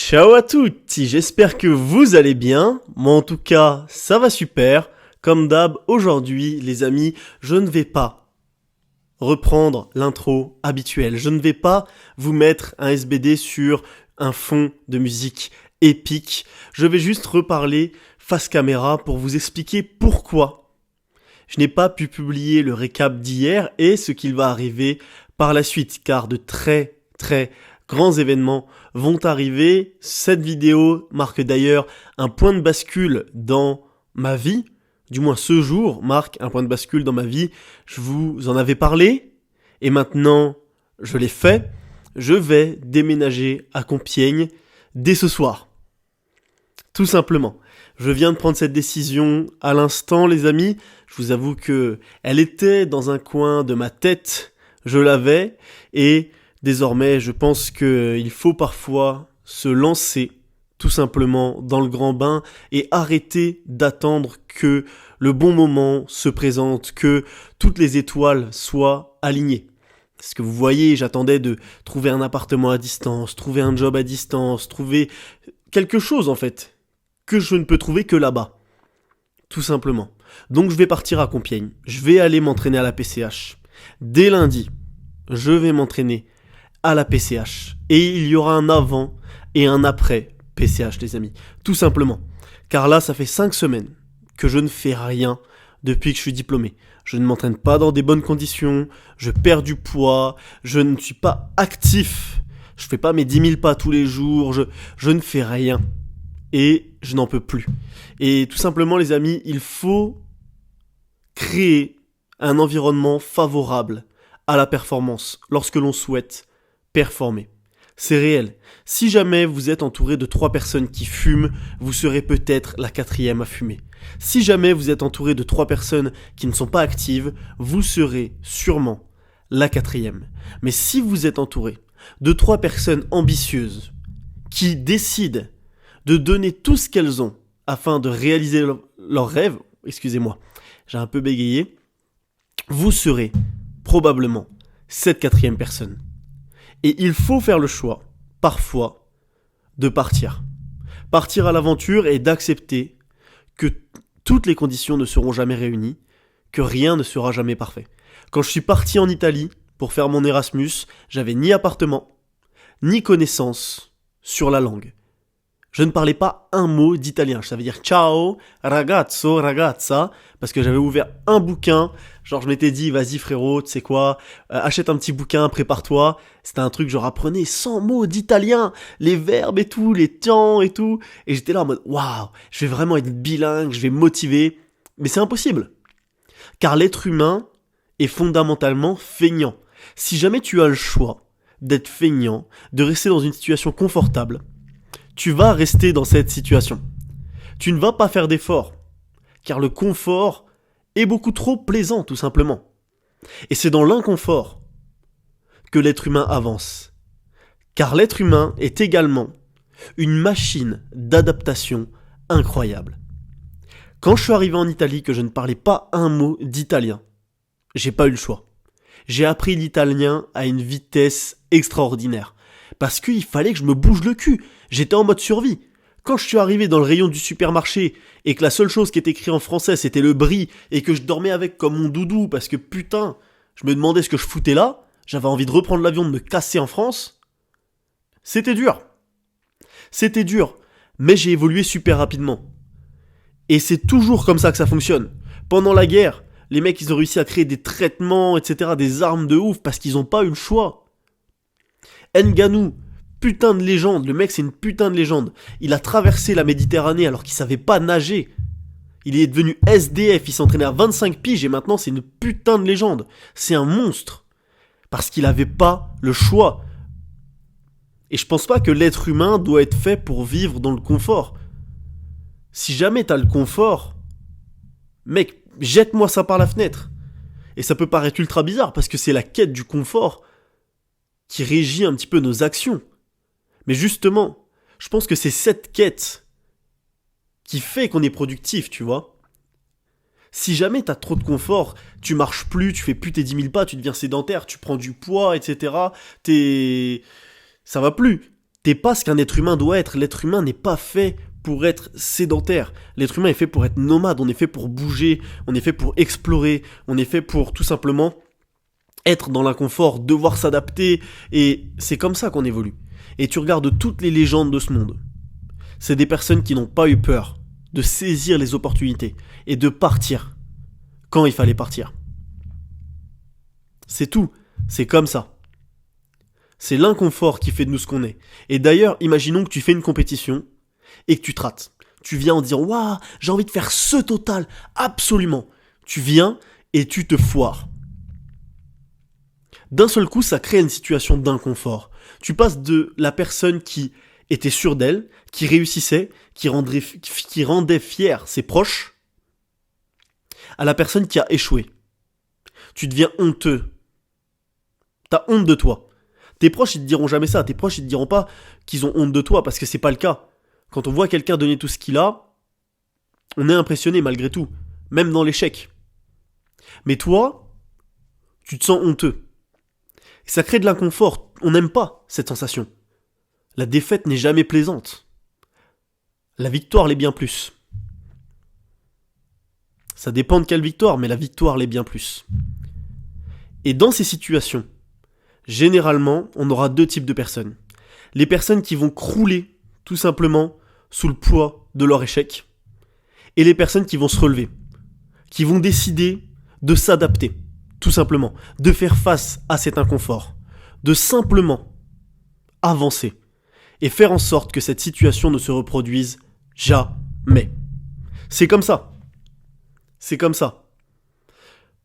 Ciao à tutti, j'espère que vous allez bien. Moi en tout cas, ça va super. Comme d'hab, aujourd'hui, les amis, je ne vais pas reprendre l'intro habituelle. Je ne vais pas vous mettre un SBD sur un fond de musique épique. Je vais juste reparler face caméra pour vous expliquer pourquoi je n'ai pas pu publier le récap d'hier et ce qu'il va arriver par la suite, car de très grands événements vont arriver. Cette vidéo marque d'ailleurs un point de bascule dans ma vie. Du moins ce jour marque un point de bascule dans ma vie. Je vous en avais parlé et maintenant je l'ai fait. Je vais déménager à Compiègne dès ce soir. Tout simplement. Je viens de prendre cette décision à l'instant, les amis. Je vous avoue que elle était dans un coin de ma tête. Je l'avais et désormais, je pense qu'il faut parfois se lancer tout simplement dans le grand bain et arrêter d'attendre que le bon moment se présente, que toutes les étoiles soient alignées. Parce que vous voyez, j'attendais de trouver un appartement à distance, trouver un job à distance, trouver quelque chose en fait, que je ne peux trouver que là-bas. Tout simplement. Donc je vais partir à Compiègne. Je vais aller m'entraîner à la PCH. Dès lundi, je vais m'entraîner à la PCH. Et il y aura un avant et un après PCH, les amis. Tout simplement. Car là, ça fait 5 semaines que je ne fais rien depuis que je suis diplômé. Je ne m'entraîne pas dans des bonnes conditions, je perds du poids, je ne suis pas actif, je fais pas mes 10 000 pas tous les jours, je ne fais rien. Et je n'en peux plus. Et tout simplement, les amis, il faut créer un environnement favorable à la performance lorsque l'on souhaite performer. C'est réel. Si jamais vous êtes entouré de 3 personnes qui fument, vous serez peut-être la 4e à fumer. Si jamais vous êtes entouré de 3 personnes qui ne sont pas actives, vous serez sûrement la 4e. Mais si vous êtes entouré de 3 personnes ambitieuses qui décident de donner tout ce qu'elles ont afin de réaliser leurs rêves, excusez-moi, j'ai un peu bégayé, vous serez probablement cette 4e personne. Et il faut faire le choix, parfois, de partir. Partir à l'aventure et d'accepter que toutes les conditions ne seront jamais réunies, que rien ne sera jamais parfait. Quand je suis parti en Italie pour faire mon Erasmus, j'avais ni appartement, ni connaissance sur la langue. Je ne parlais pas un mot d'italien. Je savais dire ciao, ragazzo, ragazza, parce que j'avais ouvert un bouquin. Genre, je m'étais dit, vas-y frérot, tu sais quoi, achète un petit bouquin, prépare-toi. C'était un truc, genre, apprenez 100 mots d'italien, les verbes et tout, les temps et tout. Et j'étais là en mode, waouh, je vais vraiment être bilingue, je vais me motiver. Mais c'est impossible. Car l'être humain est fondamentalement feignant. Si jamais tu as le choix d'être feignant, de rester dans une situation confortable, tu vas rester dans cette situation. Tu ne vas pas faire d'efforts, car le confort est beaucoup trop plaisant, tout simplement. Et c'est dans l'inconfort que l'être humain avance. Car l'être humain est également une machine d'adaptation incroyable. Quand je suis arrivé en Italie, que je ne parlais pas un mot d'italien, j'ai pas eu le choix. J'ai appris l'italien à une vitesse extraordinaire. Parce qu'il fallait que je me bouge le cul. J'étais en mode survie. Quand je suis arrivé dans le rayon du supermarché et que la seule chose qui était écrite en français c'était le brie et que je dormais avec comme mon doudou parce que putain, je me demandais ce que je foutais là, j'avais envie de reprendre l'avion, de me casser en France. C'était dur. C'était dur. Mais j'ai évolué super rapidement. Et c'est toujours comme ça que ça fonctionne. Pendant la guerre, les mecs ils ont réussi à créer des traitements, etc., des armes de ouf parce qu'ils n'ont pas eu le choix. Ngannou, putain de légende, le mec c'est une putain de légende. Il a traversé la Méditerranée alors qu'il savait pas nager. Il est devenu SDF, il s'entraînait à 25 piges et maintenant c'est une putain de légende. C'est un monstre. Parce qu'il avait pas le choix. Et je pense pas que l'être humain doit être fait pour vivre dans le confort. Si jamais t'as le confort, mec, jette-moi ça par la fenêtre. Et ça peut paraître ultra bizarre parce que c'est la quête du confort qui régit un petit peu nos actions. Mais justement, je pense que c'est cette quête qui fait qu'on est productif, tu vois. Si jamais t'as trop de confort, tu marches plus, tu fais plus tes 10 000 pas, tu deviens sédentaire, tu prends du poids, etc. Ça va plus. T'es pas ce qu'un être humain doit être. L'être humain n'est pas fait pour être sédentaire. L'être humain est fait pour être nomade, on est fait pour bouger, on est fait pour explorer, on est fait pour tout simplement être dans l'inconfort, devoir s'adapter, et c'est comme ça qu'on évolue. Et tu regardes toutes les légendes de ce monde. C'est des personnes qui n'ont pas eu peur de saisir les opportunités et de partir quand il fallait partir. C'est tout, c'est comme ça. C'est l'inconfort qui fait de nous ce qu'on est. Et d'ailleurs, imaginons que tu fais une compétition et que tu te rates. Tu viens en disant « Waouh, j'ai envie de faire ce total, absolument !» Tu viens et tu te foires. D'un seul coup, ça crée une situation d'inconfort. Tu passes de la personne qui était sûre d'elle, qui réussissait, qui rendait fier ses proches, à la personne qui a échoué. Tu deviens honteux. T'as honte de toi. Tes proches, ils te diront jamais ça. Tes proches, ils te diront pas qu'ils ont honte de toi, parce que c'est pas le cas. Quand on voit quelqu'un donner tout ce qu'il a, on est impressionné malgré tout, même dans l'échec. Mais toi, tu te sens honteux. Et ça crée de l'inconfort. On n'aime pas cette sensation. La défaite n'est jamais plaisante. La victoire l'est bien plus. Ça dépend de quelle victoire, mais la victoire l'est bien plus. Et dans ces situations, généralement, on aura deux types de personnes. Les personnes qui vont crouler, tout simplement, sous le poids de leur échec. Et les personnes qui vont se relever. Qui vont décider de s'adapter, tout simplement. De faire face à cet inconfort. De simplement avancer. Et faire en sorte que cette situation ne se reproduise jamais. C'est comme ça. C'est comme ça.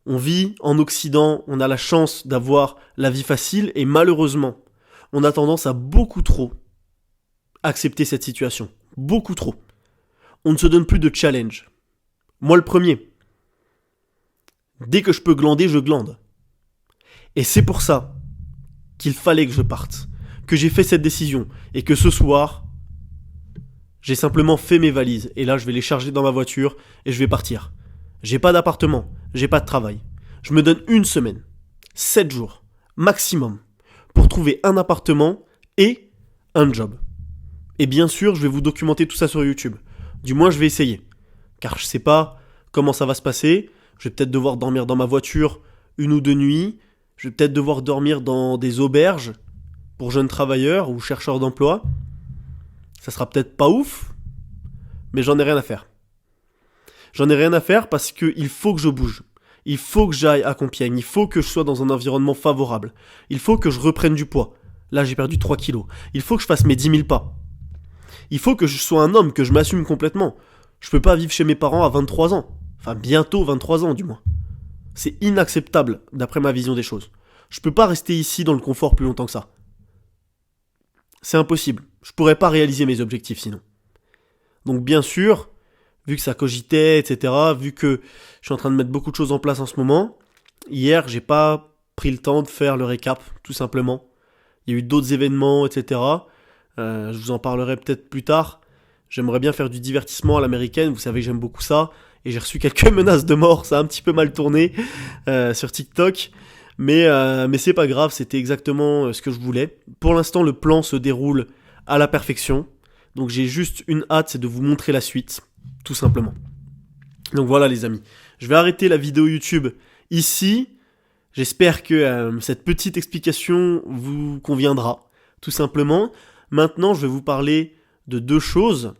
On vit en Occident, on a la chance d'avoir la vie facile et malheureusement, on a tendance à beaucoup trop accepter cette situation. Beaucoup trop. On ne se donne plus de challenge. Moi le premier. Dès que je peux glander, je glande. Et c'est pour ça qu'il fallait que je parte. Que j'ai fait cette décision. Et que ce soir, j'ai simplement fait mes valises. Et là, je vais les charger dans ma voiture et je vais partir. J'ai pas d'appartement, j'ai pas de travail. Je me donne 1 semaine, 7 jours, maximum, pour trouver un appartement et un job. Et bien sûr, je vais vous documenter tout ça sur YouTube. Du moins, je vais essayer. Car je sais pas comment ça va se passer. Je vais peut-être devoir dormir dans ma voiture 1 ou 2 nuits. Je vais peut-être devoir dormir dans des auberges pour jeunes travailleurs ou chercheurs d'emploi. Ça sera peut-être pas ouf, mais j'en ai rien à faire. J'en ai rien à faire parce qu'il faut que je bouge. Il faut que j'aille à Compiègne. Il faut que je sois dans un environnement favorable. Il faut que je reprenne du poids. Là, j'ai perdu 3 kilos. Il faut que je fasse mes 10 000 pas. Il faut que je sois un homme, que je m'assume complètement. Je peux pas vivre chez mes parents à 23 ans. Enfin, bientôt 23 ans, du moins. C'est inacceptable, d'après ma vision des choses. Je peux pas rester ici dans le confort plus longtemps que ça. C'est impossible. Je pourrais pas réaliser mes objectifs sinon. Donc, bien sûr, vu que ça cogitait, etc., vu que je suis en train de mettre beaucoup de choses en place en ce moment, hier, j'ai pas pris le temps de faire le récap, tout simplement. Il y a eu d'autres événements, etc. Je vous en parlerai peut-être plus tard. J'aimerais bien faire du divertissement à l'américaine, vous savez que j'aime beaucoup ça. Et j'ai reçu quelques menaces de mort, ça a un petit peu mal tourné sur TikTok. Mais c'est pas grave, c'était exactement ce que je voulais. Pour l'instant, le plan se déroule à la perfection. Donc j'ai juste une hâte, c'est de vous montrer la suite. Tout simplement. Donc voilà les amis, je vais arrêter la vidéo YouTube ici. J'espère que cette petite explication vous conviendra, tout simplement. Maintenant, je vais vous parler de 2 choses.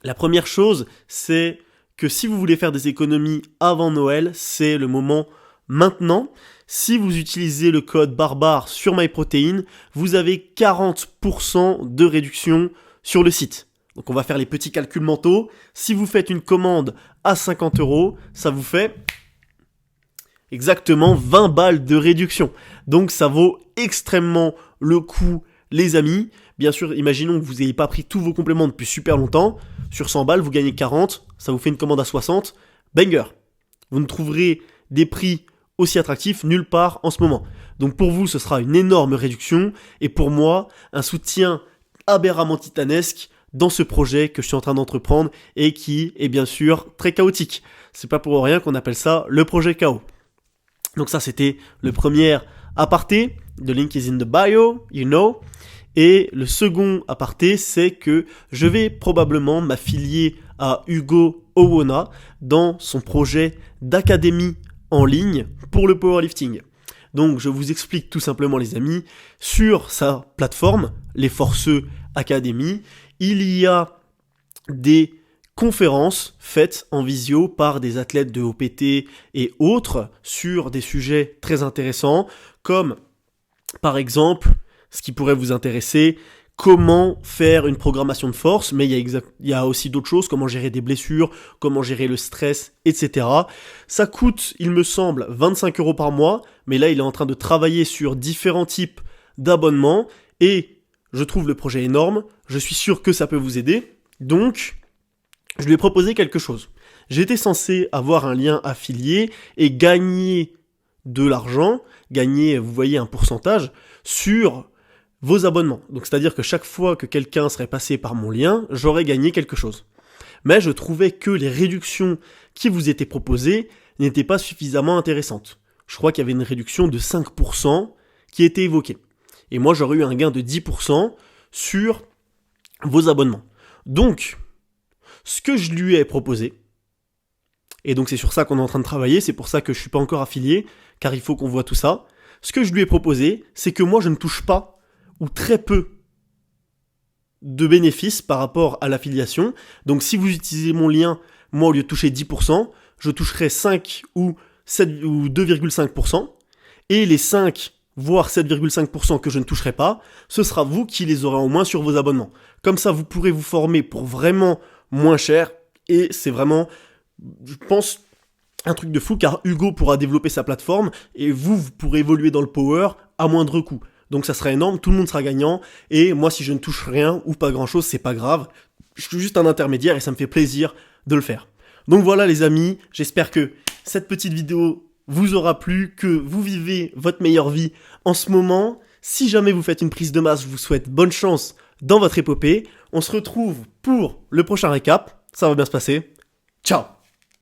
La première chose, c'est que si vous voulez faire des économies avant Noël, c'est le moment maintenant. Si vous utilisez le code barbare sur MyProtein, vous avez 40% de réduction sur le site. Donc on va faire les petits calculs mentaux. Si vous faites une commande à 50 €, ça vous fait exactement 20 balles de réduction. Donc ça vaut extrêmement le coup, les amis. Bien sûr, imaginons que vous n'ayez pas pris tous vos compléments depuis super longtemps. Sur 100 balles, vous gagnez 40. Ça vous fait une commande à 60. Banger. Vous ne trouverez des prix aussi attractifs nulle part en ce moment. Donc pour vous, ce sera une énorme réduction. Et pour moi, un soutien aberramment titanesque dans ce projet que je suis en train d'entreprendre et qui est bien sûr très chaotique. C'est pas pour rien qu'on appelle ça le projet chaos. Donc ça, c'était le premier aparté. The link is in the bio, you know. Et le second aparté, c'est que je vais probablement m'affilier à Hugo Owona dans son projet d'académie en ligne pour le powerlifting. Donc je vous explique tout simplement les amis, sur sa plateforme, les Forceux Academy, il y a des conférences faites en visio par des athlètes de OPT et autres sur des sujets très intéressants, comme par exemple, ce qui pourrait vous intéresser, comment faire une programmation de force, mais il y a aussi d'autres choses, comment gérer des blessures, comment gérer le stress, etc. Ça coûte, il me semble, 25 € par mois, mais là il est en train de travailler sur différents types d'abonnements, et je trouve le projet énorme, je suis sûr que ça peut vous aider, donc je lui ai proposé quelque chose. J'étais censé avoir un lien affilié et gagner de l'argent, gagner, vous voyez, un pourcentage sur vos abonnements. Donc c'est-à-dire que chaque fois que quelqu'un serait passé par mon lien, j'aurais gagné quelque chose. Mais je trouvais que les réductions qui vous étaient proposées n'étaient pas suffisamment intéressantes. Je crois qu'il y avait une réduction de 5% qui était évoquée. Et moi j'aurais eu un gain de 10% sur vos abonnements. Donc, ce que je lui ai proposé, et donc c'est sur ça qu'on est en train de travailler, c'est pour ça que je ne suis pas encore affilié, car il faut qu'on voit tout ça. Ce que je lui ai proposé, c'est que moi je ne touche pas, ou très peu, de bénéfices par rapport à l'affiliation. Donc si vous utilisez mon lien, moi au lieu de toucher 10%, je toucherai 5 ou 7 ou 2,5%, et les 5 voire 7,5% que je ne toucherai pas, ce sera vous qui les aurez en moins sur vos abonnements. Comme ça, vous pourrez vous former pour vraiment moins cher, et c'est vraiment, je pense, un truc de fou, car Hugo pourra développer sa plateforme, et vous pourrez évoluer dans le power à moindre coût. Donc ça sera énorme, tout le monde sera gagnant, et moi si je ne touche rien ou pas grand chose, c'est pas grave, je suis juste un intermédiaire et ça me fait plaisir de le faire. Donc voilà les amis, j'espère que cette petite vidéo vous aura plu, que vous vivez votre meilleure vie en ce moment. Si jamais vous faites une prise de masse, je vous souhaite bonne chance dans votre épopée. On se retrouve pour le prochain récap, ça va bien se passer. Ciao!